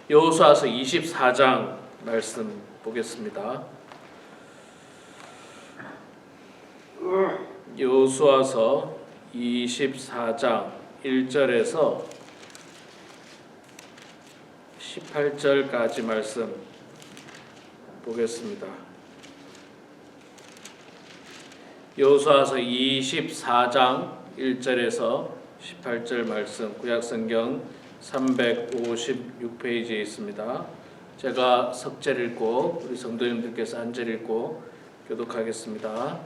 여호수아서 24장 말씀 보겠습니다. 여호수아서 24장 1절에서 18절까지 말씀 보겠습니다. 여호수아서 24장 1절에서 18절 말씀, 구약성경 356페이지에 있습니다. 제가 석절 읽고 우리 성도님들께서 한 절 읽고 교독하겠습니다.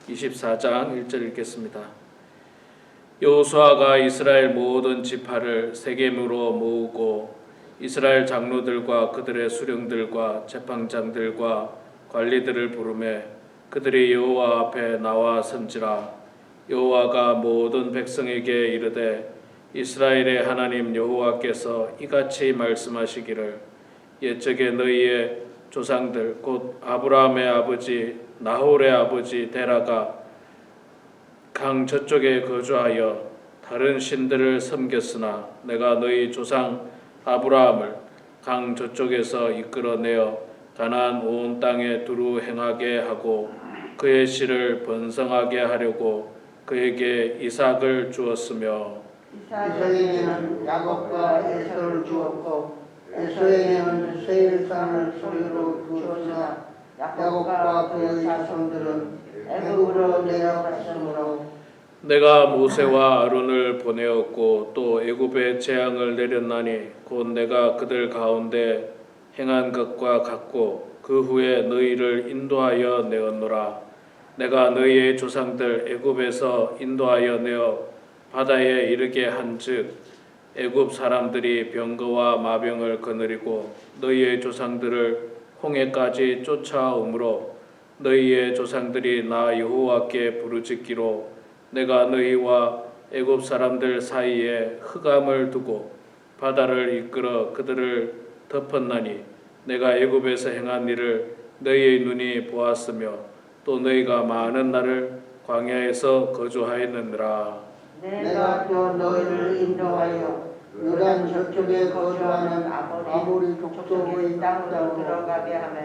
24장 1절 읽겠습니다. 여호수아가 이스라엘 모든 지파를 세겜으로 모으고 이스라엘 장로들과 그들의 수령들과 재판장들과 관리들을 부르매 그들이 여호와 앞에 나와 선지라. 여호와가 모든 백성에게 이르되 이스라엘의 하나님 여호와께서 이같이 말씀하시기를 옛적에 너희의 조상들 곧 아브라함의 아버지 나홀의 아버지 데라가 강 저쪽에 거주하여 다른 신들을 섬겼으나 내가 너희 조상 아브라함을 강 저쪽에서 이끌어내어 가나안 온 땅에 두루 행하게 하고 그의 씨를 번성하게 하려고 그에게 이삭을 주었으며 이삭에게는 야곱과 에서를 주었고 에서에게는 세일 땅을 소유로 주었으나 야곱과 그의 자손들은 애굽으로 내려갔으므로 내가 모세와 아론을 보내었고 또 애굽에 재앙을 내렸나니 곧 내가 그들 가운데 행한 것과 같고 그 후에 너희를 인도하여 내었노라. 내가 너희의 조상들 애굽에서 인도하여 내어 바다에 이르게 한즉 애굽 사람들이 병거와 마병을 거느리고 너희의 조상들을 홍해까지 쫓아오므로 너희의 조상들이 나 여호와께 부르짖기로 내가 너희와 애굽 사람들 사이에 흑암을 두고 바다를 이끌어 그들을 덮었나니 내가 애굽에서 행한 일을 너희의 눈이 보았으며 또 너희가 많은 날을 광야에서 거주하였느니라. 내가 또 너희를 인도하여 요단 저쪽에 거주하는 아모리 족속의 땅으로 들어가게 하며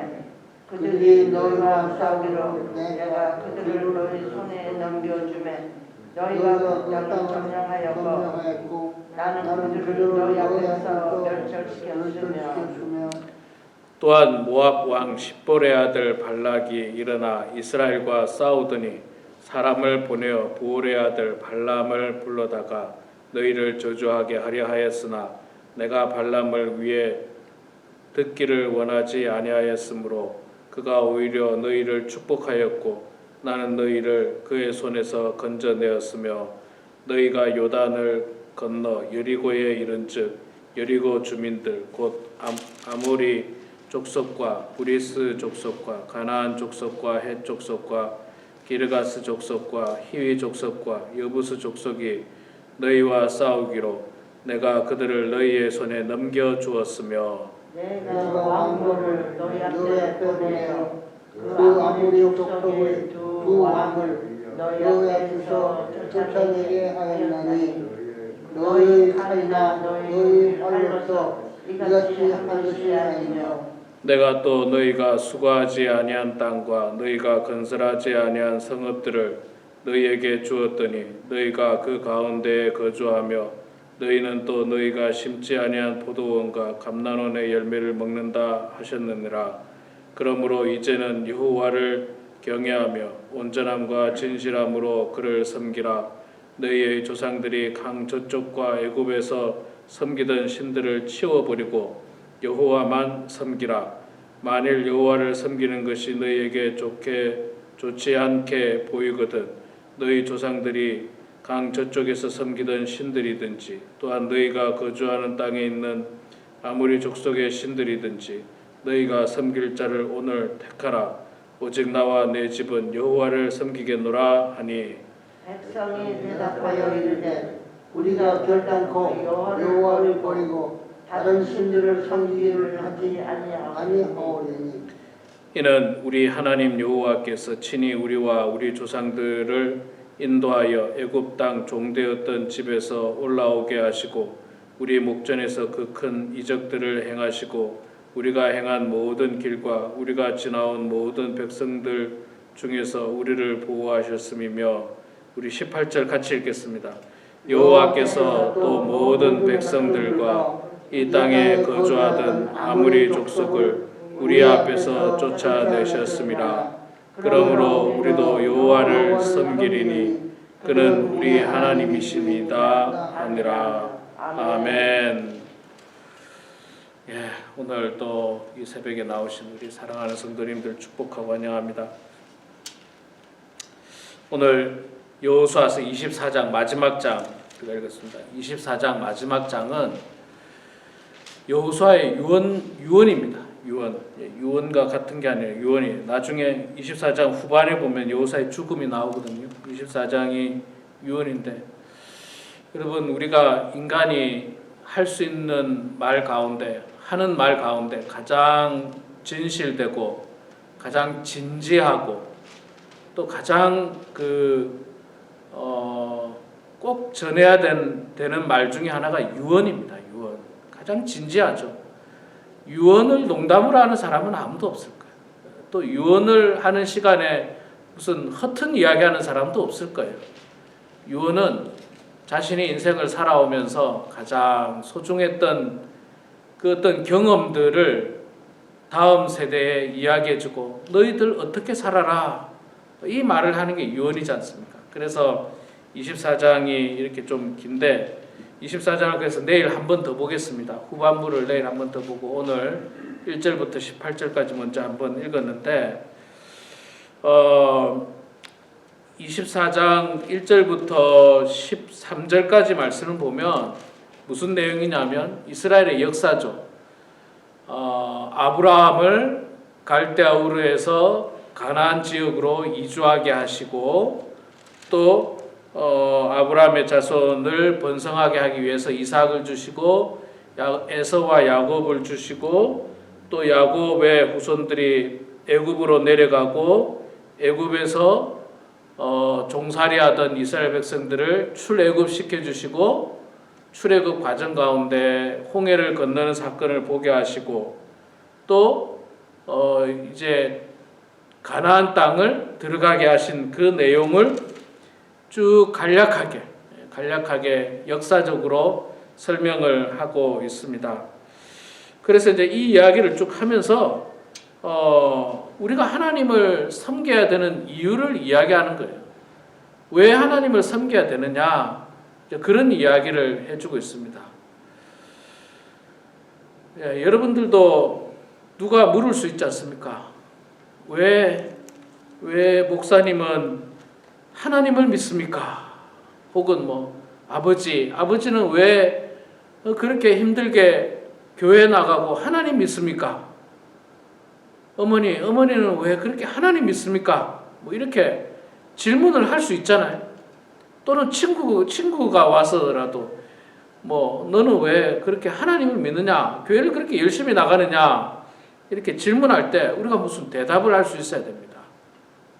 그들이 너희와 싸우기로 내가 그들을 너희 손에 넘겨주매 너희가 그 땅을 점령하였고 나는 그들을 너희 앞에서 멸절시켰으며 또한 모압 왕 십볼의 아들 발락이 일어나 이스라엘과 싸우더니 사람을 보내어 부올의 아들 발람을 불러다가 너희를 저주하게 하려 하였으나 내가 발람을 위해 듣기를 원하지 아니하였으므로 그가 오히려 너희를 축복하였고 나는 너희를 그의 손에서 건져내었으며 너희가 요단을 건너 여리고에 이른즉 여리고 주민들 곧 아모리 족속과 브리스 족속과 가나안 족속과 헷 족속과 기르가스 족속과 히위 족속과 여부스 족속이 너희와 싸우기로 내가 그들을 너희의 손에 넘겨 주었으며 내가 왕들을 너희 앞에 보내어 그 아모리 족속의 두 왕을 너희 앞에서 쫓아내게 하였나니 너희 칼이나 너희 활로서 이같이 한 것이 아니며 내가 또 너희가 수고하지 아니한 땅과 너희가 건설하지 아니한 성읍들을 너희에게 주었더니 너희가 그 가운데에 거주하며 너희는 또 너희가 심지 아니한 포도원과 감난원의 열매를 먹는다 하셨느니라. 그러므로 이제는 여호와를 경외하며 온전함과 진실함으로 그를 섬기라. 너희의 조상들이 강 저쪽과 애굽에서 섬기던 신들을 치워버리고 여호와만 섬기라. 만일 여호와를 섬기는 것이 너희에게 좋지 않게 보이거든 너희 조상들이 강 저쪽에서 섬기던 신들이든지 또한 너희가 거주하는 땅에 있는 아무리 족속의 신들이든지 너희가 섬길 자를 오늘 택하라. 오직 나와 내 집은 여호와를 섬기겠노라 하니 백성이 대답하여 이르되 우리가 결단코 여호와를 버리고 다른 신들을 섬기기를 하지 아니하오리니 이는 우리 하나님 여호와께서 친히 우리와 우리 조상들을 인도하여 애굽 땅 종되었던 집에서 올라오게 하시고 우리 목전에서 그 큰 이적들을 행하시고 우리가 행한 모든 길과 우리가 지나온 모든 백성들 중에서 우리를 보호하셨음이며 우리 18절 같이 읽겠습니다. 여호와께서 또 모든 백성들과 이 땅에 거주하던 아무리 족속을 우리 앞에서 쫓아내셨음이라. 그러므로 우리도 여호와를 섬기리니 그는 우리 하나님이시니이다 하니라. 아멘. 예, 오늘 또 이 새벽에 나오신 우리 사랑하는 성도님들 축복하고 환영합니다. 오늘 여호수아서 24장 마지막 장 우리가 읽었습니다. 24장 마지막 장은 여호수아의 유언입니다. 유언과 같은 게 아니라 유언이에요. 나중에 24장 후반에 보면 여호수아의 죽음이 나오거든요. 24장이 유언인데, 여러분, 우리가 인간이 할 수 있는 말 가운데, 하는 말 가운데 가장 진실되고 가장 진지하고 또 가장 꼭 전해야 되는 말 중에 하나가 유언입니다. 유언. 가장 진지하죠. 유언을 농담으로 하는 사람은 아무도 없을 거예요. 또 유언을 하는 시간에 무슨 허튼 이야기하는 사람도 없을 거예요. 유언은 자신이 인생을 살아오면서 가장 소중했던 그 어떤 경험들을 다음 세대에 이야기해주고 너희들 어떻게 살아라, 이 말을 하는 게 유언이지 않습니까? 그래서 24장이 이렇게 좀 긴데 24장을 그래서 내일 한 번 더 보겠습니다. 후반부를 내일 한 번 더 보고 오늘 1절부터 18절까지 먼저 한번 읽었는데 24장 1절부터 13절까지 말씀을 보면 무슨 내용이냐면 이스라엘의 역사죠. 아브라함을 갈대아 우르에서 가나안 지역으로 이주하게 하시고 또 아브라함의 자손을 번성하게 하기 위해서 이삭을 주시고 에서와 야곱을 주시고 또 야곱의 후손들이 애굽으로 내려가고 애굽에서 종살이하던 이스라엘 백성들을 출애굽시켜 주시고 출애굽 과정 가운데 홍해를 건너는 사건을 보게 하시고 또 이제 가나안 땅을 들어가게 하신 그 내용을 쭉 간략하게 역사적으로 설명을 하고 있습니다. 그래서 이제 이 이야기를 쭉 하면서 우리가 하나님을 섬겨야 되는 이유를 이야기하는 거예요. 왜 하나님을 섬겨야 되느냐, 그런 이야기를 해주고 있습니다. 예, 여러분들도 누가 물을 수 있지 않습니까? 왜 목사님은 하나님을 믿습니까? 혹은 아버지는 왜 그렇게 힘들게 교회 나가고 하나님 믿습니까? 어머니는 왜 그렇게 하나님 믿습니까? 이렇게 질문을 할 수 있잖아요. 또는 친구가 와서라도 너는 왜 그렇게 하나님을 믿느냐? 교회를 그렇게 열심히 나가느냐? 이렇게 질문할 때 우리가 무슨 대답을 할 수 있어야 됩니다.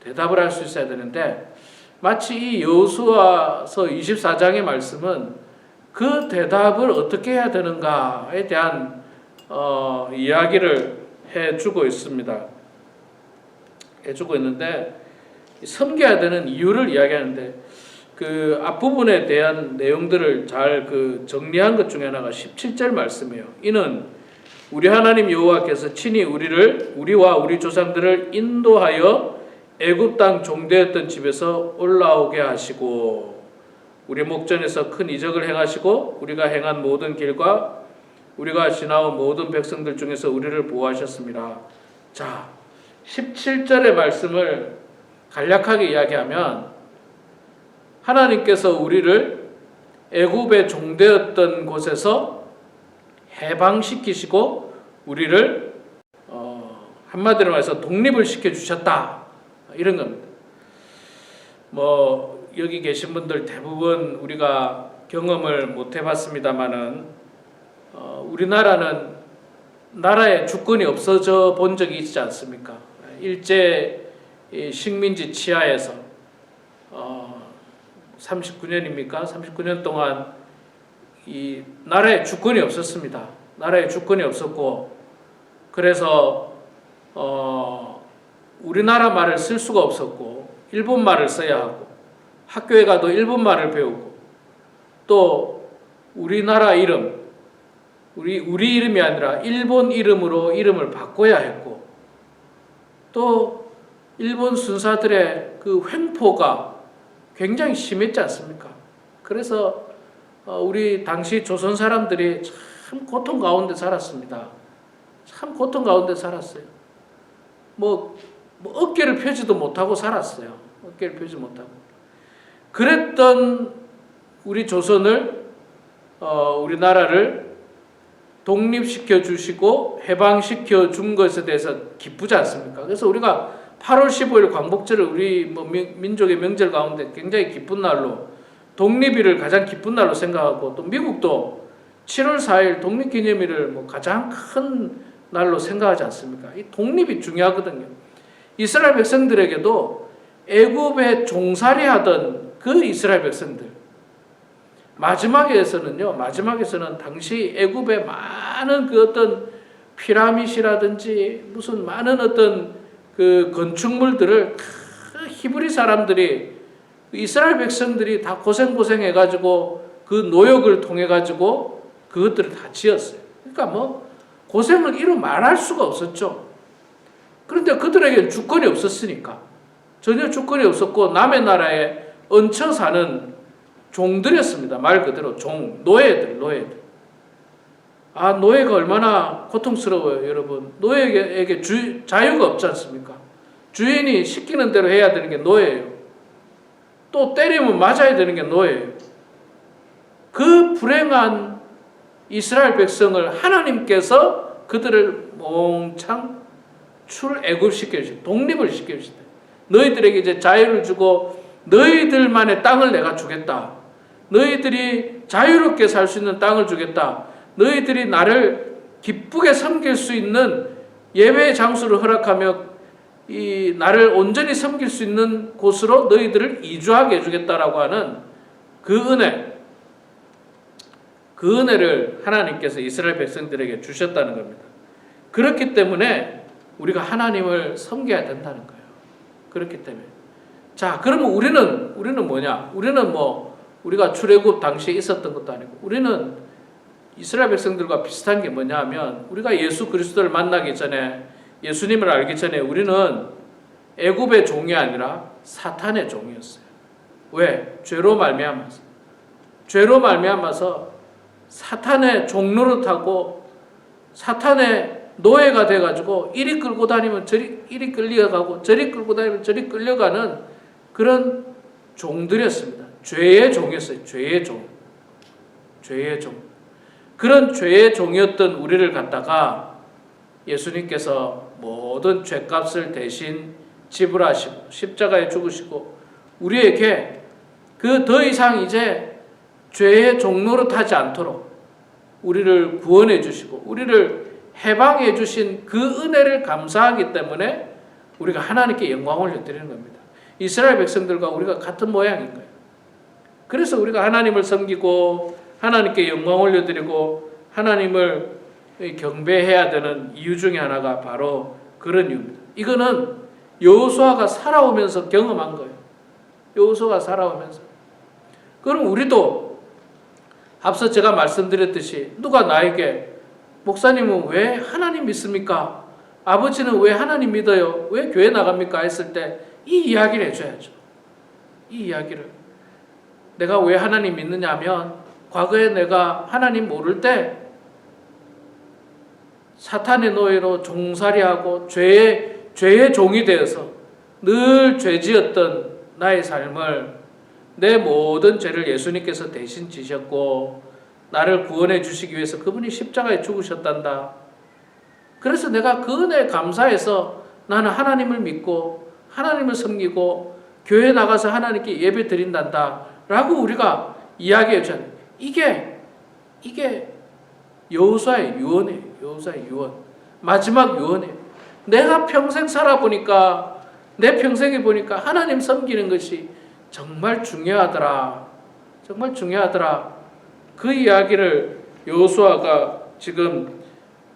대답을 할 수 있어야 되는데 마치 이 여호수아서 24장의 말씀은 그 대답을 어떻게 해야 되는가에 대한 이야기를 해주고 있습니다. 해주고 있는데 섬겨야 되는 이유를 이야기하는데 그 앞부분에 대한 내용들을 잘 정리한 것 중에 하나가 17절 말씀이에요. 이는 우리 하나님 여호와께서 친히 우리와 우리 조상들을 인도하여 애굽 땅 종되었던 집에서 올라오게 하시고 우리 목전에서 큰 이적을 행하시고 우리가 행한 모든 길과 우리가 지나온 모든 백성들 중에서 우리를 보호하셨습니다. 자, 17절의 말씀을 간략하게 이야기하면 하나님께서 우리를 애굽의 종되었던 곳에서 해방시키시고 우리를 한마디로 말해서 독립을 시켜주셨다, 이런 겁니다. 여기 계신 분들 대부분 우리가 경험을 못 해봤습니다만은 우리나라는 나라의 주권이 없어져 본 적이 있지 않습니까? 일제 식민지 치하에서 39년입니까? 39년 동안 이 나라에 주권이 없었습니다. 나라에 주권이 없었고 그래서 우리나라 말을 쓸 수가 없었고 일본 말을 써야 하고 학교에 가도 일본 말을 배우고 또 우리나라 이름 우리 이름이 아니라 일본 이름으로 이름을 바꿔야 했고 또 일본 순사들의 그 횡포가 굉장히 심했지 않습니까? 그래서 우리 당시 조선 사람들이 참 고통 가운데 살았습니다. 참 고통 가운데 살았어요. 뭐 어깨를 펴지도 못하고 살았어요. 어깨를 펴지 못하고. 그랬던 우리 조선을 우리나라를 독립시켜 주시고 해방시켜 준 것에 대해서 기쁘지 않습니까? 그래서 우리가 8월 15일 광복절을 우리 민족의 명절 가운데 굉장히 기쁜 날로 독립일을 가장 기쁜 날로 생각하고 또 미국도 7월 4일 독립기념일을 가장 큰 날로 생각하지 않습니까? 이 독립이 중요하거든요. 이스라엘 백성들에게도 애굽에 종살이하던 그 이스라엘 백성들 마지막에서는 당시 애굽의 많은 그 어떤 피라밋이라든지 무슨 많은 어떤 그 건축물들을 히브리 사람들이 이스라엘 백성들이 다 고생해가지고 그 노역을 통해가지고 그것들을 다 지었어요. 그러니까 고생을 이루 말할 수가 없었죠. 그런데 그들에게 주권이 없었으니까 전혀 주권이 없었고 남의 나라에 얹혀 사는 종들이었습니다. 말 그대로 노예들. 노예가 얼마나 고통스러워요, 여러분. 노예에게 자유가 없지 않습니까? 주인이 시키는 대로 해야 되는 게 노예예요. 또 때리면 맞아야 되는 게 노예예요. 그 불행한 이스라엘 백성을 하나님께서 그들을 몽창 출애굽시켜 주시다. 독립을 시켜 주시다. 너희들에게 이제 자유를 주고 너희들만의 땅을 내가 주겠다. 너희들이 자유롭게 살 수 있는 땅을 주겠다. 너희들이 나를 기쁘게 섬길 수 있는 예배의 장소를 허락하며 이 나를 온전히 섬길 수 있는 곳으로 너희들을 이주하게 해주겠다라고 하는 그 은혜를 하나님께서 이스라엘 백성들에게 주셨다는 겁니다. 그렇기 때문에 우리가 하나님을 섬겨야 된다는 거예요. 그렇기 때문에. 자, 그러면 우리는 뭐냐? 우리는 우리가 출애굽 당시에 있었던 것도 아니고 우리는 이스라엘 백성들과 비슷한 게 뭐냐 하면 우리가 예수 그리스도를 만나기 전에 예수님을 알기 전에 우리는 애굽의 종이 아니라 사탄의 종이었어요. 왜? 죄로 말미암아서 사탄의 종로를 타고 사탄의 노예가 돼가지고 이리 끌고 다니면 이리 끌려가고 저리 끌고 다니면 저리 끌려가는 그런 종들이었습니다. 죄의 종이었어요. 죄의 종. 그런 죄의 종이었던 우리를 갖다가 예수님께서 모든 죄값을 대신 지불하시고 십자가에 죽으시고 우리에게 그 더 이상 이제 죄의 종로로 타지 않도록 우리를 구원해 주시고 우리를 해방해 주신 그 은혜를 감사하기 때문에 우리가 하나님께 영광을 올려드리는 겁니다. 이스라엘 백성들과 우리가 같은 모양인 거예요. 그래서 우리가 하나님을 섬기고 하나님께 영광 올려드리고 하나님을 경배해야 되는 이유 중에 하나가 바로 그런 이유입니다. 이거는 여호수아가 살아오면서 경험한 거예요. 여호수아가 살아오면서. 그럼 우리도 앞서 제가 말씀드렸듯이 누가 나에게 목사님은 왜 하나님 믿습니까? 아버지는 왜 하나님 믿어요? 왜 교회 나갑니까? 했을 때 이 이야기를 해줘야죠. 이 이야기를. 내가 왜 하나님 믿느냐 하면 과거에 내가 하나님 모를 때 사탄의 노예로 종살이하고 죄의 종이 되어서 늘 죄지었던 나의 삶을 내 모든 죄를 예수님께서 대신 지셨고 나를 구원해 주시기 위해서 그분이 십자가에 죽으셨단다. 그래서 내가 그 은혜에 감사해서 나는 하나님을 믿고 하나님을 섬기고 교회 나가서 하나님께 예배 드린단다 라고 우리가 이야기해 줘야 돼요. 이게 여호수아의 유언이에요. 여호수아의 유언. 마지막 유언이에요. 내가 평생 살아보니까 내 평생에 보니까 하나님 섬기는 것이 정말 중요하더라. 정말 중요하더라. 그 이야기를 여호수아가 지금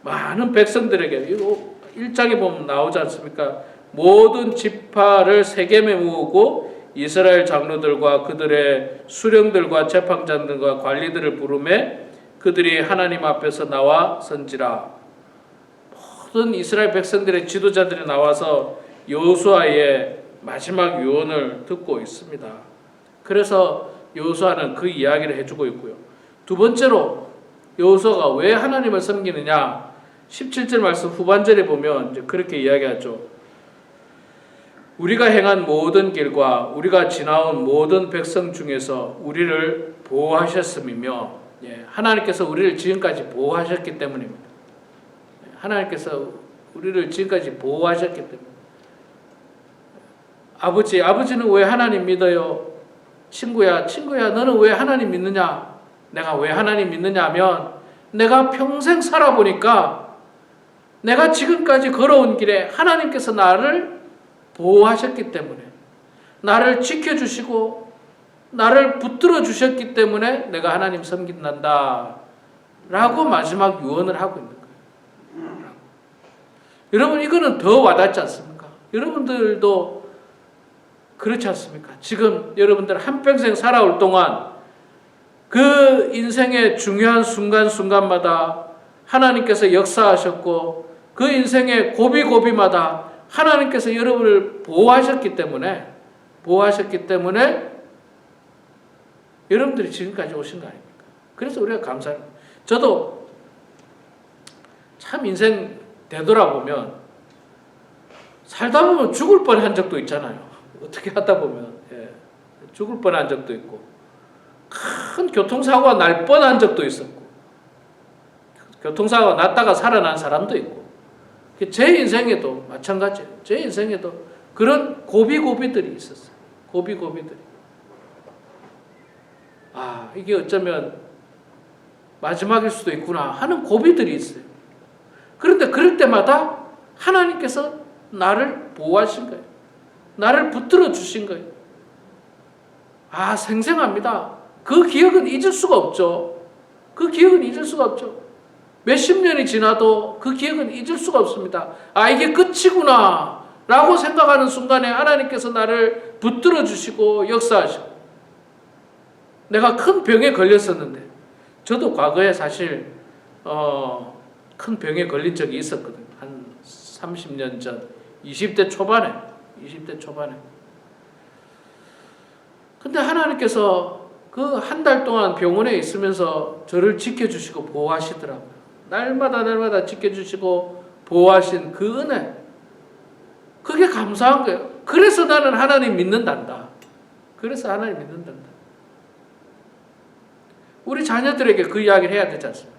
많은 백성들에게, 이거 1장에 보면 나오지 않습니까? 모든 지파를 세겜에 모으고 이스라엘 장로들과 그들의 수령들과 재판장들과 관리들을 부르매 그들이 하나님 앞에서 나와 선지라. 모든 이스라엘 백성들의 지도자들이 나와서 여호수아의 마지막 유언을 듣고 있습니다. 그래서 여호수아는 그 이야기를 해주고 있고요. 두 번째로 여호수아가 왜 하나님을 섬기느냐? 17절 말씀 후반절에 보면 이제 그렇게 이야기하죠. 우리가 행한 모든 길과 우리가 지나온 모든 백성 중에서 우리를 보호하셨음이며, 하나님께서 우리를 지금까지 보호하셨기 때문입니다. 하나님께서 우리를 지금까지 보호하셨기 때문에. 아버지는 왜 하나님 믿어요? 친구야, 너는 왜 하나님 믿느냐? 내가 왜 하나님 믿느냐 하면, 내가 평생 살아보니까 내가 지금까지 걸어온 길에 하나님께서 나를 보호하셨기 때문에, 나를 지켜주시고 나를 붙들어 주셨기 때문에 내가 하나님 섬긴단다 라고 마지막 유언을 하고 있는 거예요. 여러분, 이거는 더 와닿지 않습니까? 여러분들도 그렇지 않습니까? 지금 여러분들 한평생 살아올 동안 그 인생의 중요한 순간순간마다 하나님께서 역사하셨고, 그 인생의 고비고비마다 하나님께서 여러분을 보호하셨기 때문에 여러분들이 지금까지 오신 거 아닙니까? 그래서 우리가 감사합니다. 저도 참 인생 되돌아보면 살다 보면 죽을 뻔한 적도 있잖아요. 어떻게 하다 보면 죽을 뻔한 적도 있고, 큰 교통사고가 날 뻔한 적도 있었고, 교통사고가 났다가 살아난 사람도 있고, 제 인생에도 마찬가지예요. 제 인생에도 그런 고비고비들이 있었어요. 고비고비들이. 이게 어쩌면 마지막일 수도 있구나 하는 고비들이 있어요. 그런데 그럴 때마다 하나님께서 나를 보호하신 거예요. 나를 붙들어 주신 거예요. 생생합니다. 그 기억은 잊을 수가 없죠. 그 기억은 잊을 수가 없죠. 몇십 년이 지나도 그 기억은 잊을 수가 없습니다. 이게 끝이구나 라고 생각하는 순간에 하나님께서 나를 붙들어 주시고 역사하시고, 내가 큰 병에 걸렸었는데, 저도 과거에 사실 큰 병에 걸린 적이 있었거든요. 한 30년 전, 20대 초반에. 근데 하나님께서 그 한 달 동안 병원에 있으면서 저를 지켜주시고 보호하시더라고요. 날마다 지켜주시고 보호하신 그 은혜, 그게 감사한 거예요. 그래서 나는 하나님 믿는단다. 우리 자녀들에게 그 이야기를 해야 되지 않습니까?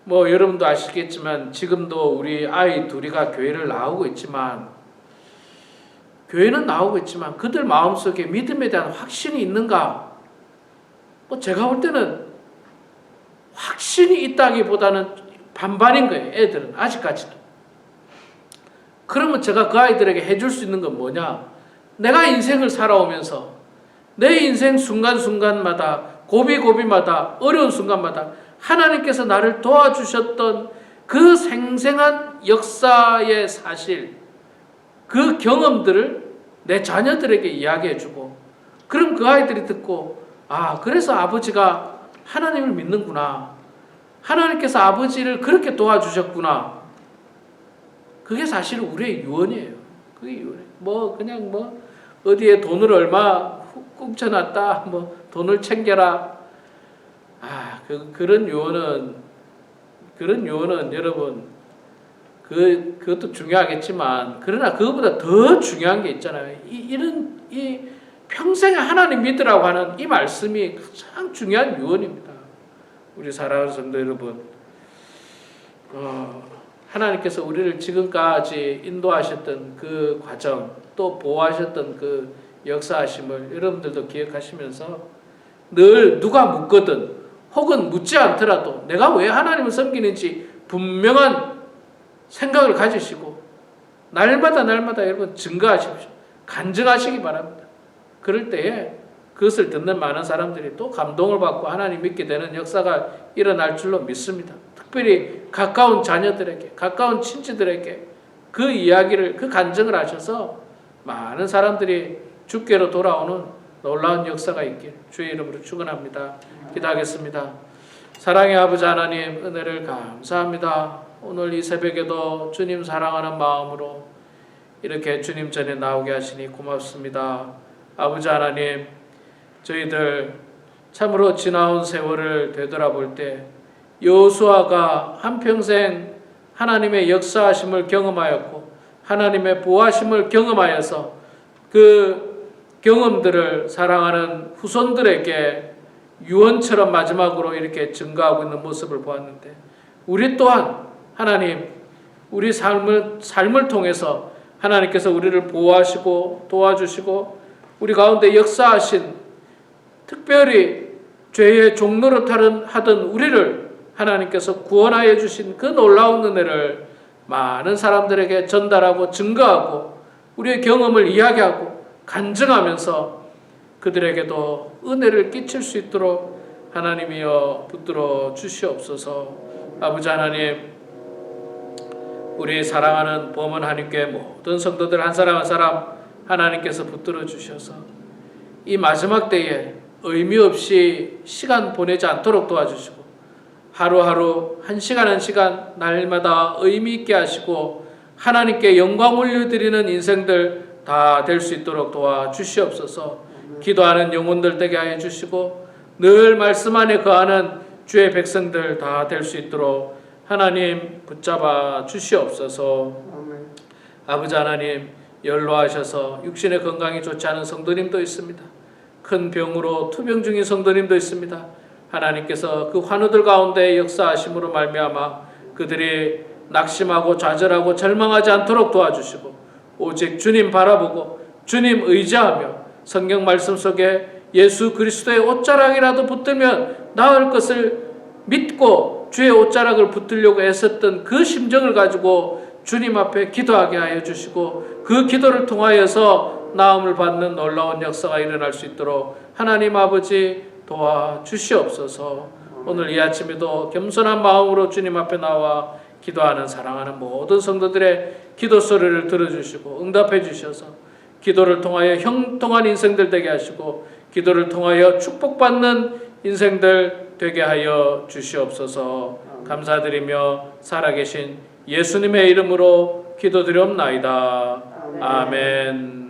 여러분도 아시겠지만 지금도 우리 아이 둘이가 교회를 나오고 있지만, 그들 마음속에 믿음에 대한 확신이 있는가? 제가 볼 때는 확신이 있다기보다는 반반인 거예요. 애들은 아직까지도. 그러면 제가 그 아이들에게 해줄 수 있는 건 뭐냐? 내가 인생을 살아오면서 내 인생 순간순간마다, 고비고비마다, 어려운 순간마다 하나님께서 나를 도와주셨던 그 생생한 역사의 사실, 그 경험들을 내 자녀들에게 이야기해주고, 그럼 그 아이들이 듣고, 그래서 아버지가 하나님을 믿는구나, 하나님께서 아버지를 그렇게 도와주셨구나. 그게 사실 우리의 유언이에요. 그게 유언이에요. 그냥 어디에 돈을 얼마 훔쳐놨다, 돈을 챙겨라. 그런 유언은 여러분, 그것도 중요하겠지만, 그러나 그것보다 더 중요한 게 있잖아요. 이 평생에 하나님 믿으라고 하는 이 말씀이 가장 중요한 유언입니다. 우리 사랑하는 성도 여러분, 하나님께서 우리를 지금까지 인도하셨던 그 과정, 또 보호하셨던 그 역사하심을 여러분들도 기억하시면서 늘 누가 묻거든, 혹은 묻지 않더라도 내가 왜 하나님을 섬기는지 분명한 생각을 가지시고 날마다 여러분 증거하십시오. 간증하시기 바랍니다. 그럴 때에 그것을 듣는 많은 사람들이 또 감동을 받고 하나님 믿게 되는 역사가 일어날 줄로 믿습니다. 특별히 가까운 자녀들에게, 가까운 친지들에게 그 이야기를, 그 간증을 하셔서 많은 사람들이 주께로 돌아오는 놀라운 역사가 있길 주의 이름으로 축원합니다. 기도하겠습니다. 사랑의 아버지 하나님, 은혜를 감사합니다. 오늘 이 새벽에도 주님 사랑하는 마음으로 이렇게 주님 전에 나오게 하시니 고맙습니다. 아버지 하나님, 저희들 참으로 지나온 세월을 되돌아볼 때 여호수아가 한평생 하나님의 역사하심을 경험하였고 하나님의 보호하심을 경험하여서 그 경험들을 사랑하는 후손들에게 유언처럼 마지막으로 이렇게 증거하고 있는 모습을 보았는데, 우리 또한 하나님, 우리 삶을 통해서 하나님께서 우리를 보호하시고 도와주시고 우리 가운데 역사하신, 특별히 죄의 종로로 하던 우리를 하나님께서 구원하여 주신 그 놀라운 은혜를 많은 사람들에게 전달하고 증거하고 우리의 경험을 이야기하고 간증하면서 그들에게도 은혜를 끼칠 수 있도록 하나님이여 붙들어 주시옵소서. 아버지 하나님, 우리 사랑하는 범은 하나님께 모든 성도들 한 사람 한 사람 하나님께서 붙들어 주셔서 이 마지막 때에 의미 없이 시간 보내지 않도록 도와주시고 하루하루 한 시간 한 시간 날마다 의미 있게 하시고 하나님께 영광 올려드리는 인생들 다 될 수 있도록 도와주시옵소서. 기도하는 영혼들 되게 하여 주시고 늘 말씀 안에 거하는 주의 백성들 다 될 수 있도록 하나님 붙잡아 주시옵소서. 아버지 하나님, 연로하셔서 육신의 건강이 좋지 않은 성도님도 있습니다. 큰 병으로 투병 중인 성도님도 있습니다. 하나님께서 그 환우들 가운데 역사하심으로 말미암아 그들이 낙심하고 좌절하고 절망하지 않도록 도와주시고 오직 주님 바라보고 주님 의지하며 성경 말씀 속에 예수 그리스도의 옷자락이라도 붙들면 나을 것을 믿고 주의 옷자락을 붙들려고 애썼던 그 심정을 가지고 주님 앞에 기도하게 하여 주시고 그 기도를 통하여서 나음을 받는 놀라운 역사가 일어날 수 있도록 하나님 아버지 도와주시옵소서. 오늘 이 아침에도 겸손한 마음으로 주님 앞에 나와 기도하는 사랑하는 모든 성도들의 기도 소리를 들어주시고 응답해 주셔서 기도를 통하여 형통한 인생들 되게 하시고 기도를 통하여 축복받는 인생들 되게 하여 주시옵소서. 감사드리며 살아계신 예수님의 이름으로 기도드리옵나이다. 아멘.